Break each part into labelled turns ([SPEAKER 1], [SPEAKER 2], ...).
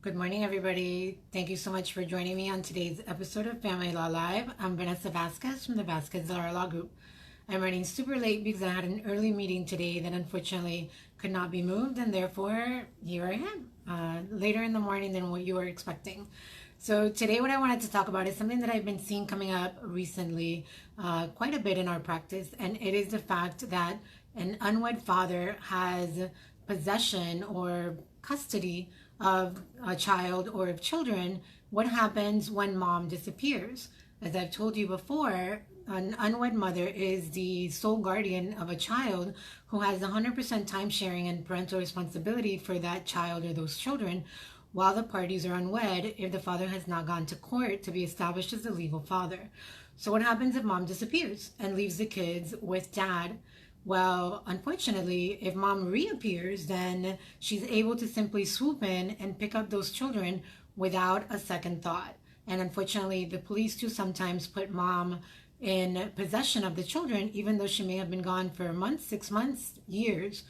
[SPEAKER 1] Good morning, everybody. Thank you so much for joining me on today's episode of Family Law Live. I'm Vanessa Vasquez from the Vasquez de Lara Law Group. I'm running super late because I had an early meeting today that unfortunately could not be moved, and therefore here I am, later in the morning than what you were expecting. So today what I wanted to talk about is something that I've been seeing coming up recently quite a bit in our practice, and it is the fact that an unwed father has possession or custody of a child or of children. What happens when mom disappears? As I've told you before, an unwed mother is the sole guardian of a child who has 100% time sharing and parental responsibility for that child or those children, while the parties are unwed if the father has not gone to court to be established as the legal father. So what happens if mom disappears and leaves the kids with dad? Well, unfortunately, if mom reappears, then she's able to simply swoop in and pick up those children without a second thought. And unfortunately, the police too sometimes put mom in possession of the children, even though she may have been gone for months, 6 months, years.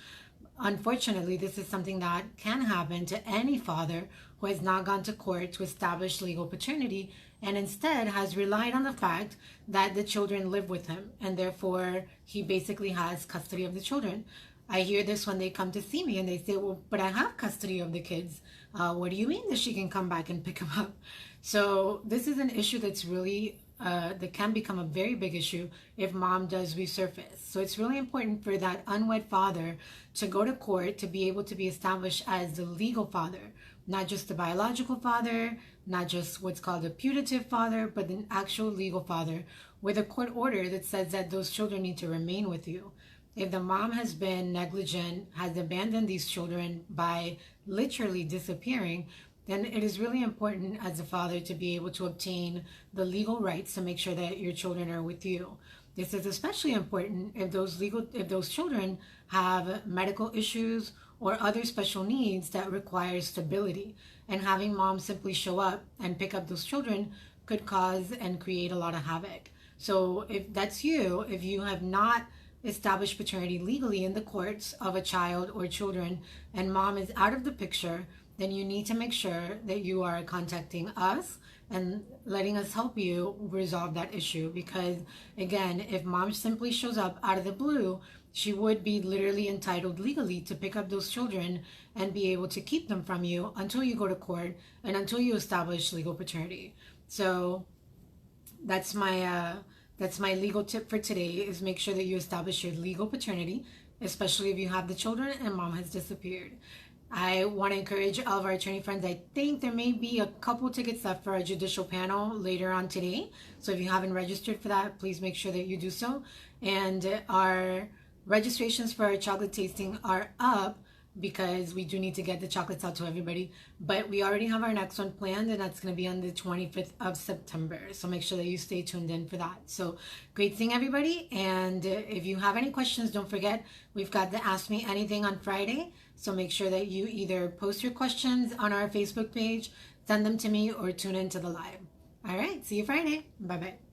[SPEAKER 1] Unfortunately, this is something that can happen to any father who has not gone to court to establish legal paternity and instead has relied on the fact that the children live with him and therefore he basically has custody of the children. I hear this when they come to see me and they say, well, but I have custody of the kids. What do you mean that she can come back and pick them up? So this is an issue that's really that can become a very big issue if mom does resurface. So it's really important for that unwed father to go to court to be able to be established as the legal father, not just the biological father, not just what's called a putative father, but an actual legal father with a court order that says that those children need to remain with you. If the mom has been negligent, has abandoned these children by literally disappearing, then it is really important as a father to be able to obtain the legal rights to make sure that your children are with you. This is especially important if those children have medical issues or other special needs that require stability. And having mom simply show up and pick up those children could cause and create a lot of havoc. So if that's you, if you have not established paternity legally in the courts of a child or children and mom is out of the picture, then you need to make sure that you are contacting us and letting us help you resolve that issue. Because again, if mom simply shows up out of the blue, she would be literally entitled legally to pick up those children and be able to keep them from you until you go to court and until you establish legal paternity. So that's my legal tip for today, is make sure that you establish your legal paternity, especially if you have the children and mom has disappeared. I want to encourage all of our attorney friends. I think there may be a couple tickets left for our judicial panel later on today. So if you haven't registered for that, please make sure that you do so. And our registrations for our chocolate tasting are up because we do need to get the chocolates out to everybody. But we already have our next one planned, and that's going to be on the 25th of September. So make sure that you stay tuned in for that. So great seeing everybody. And if you have any questions, don't forget, we've got the Ask Me Anything on Friday. So make sure that you either post your questions on our Facebook page, send them to me, or tune into the live. All right, see you Friday. Bye-bye.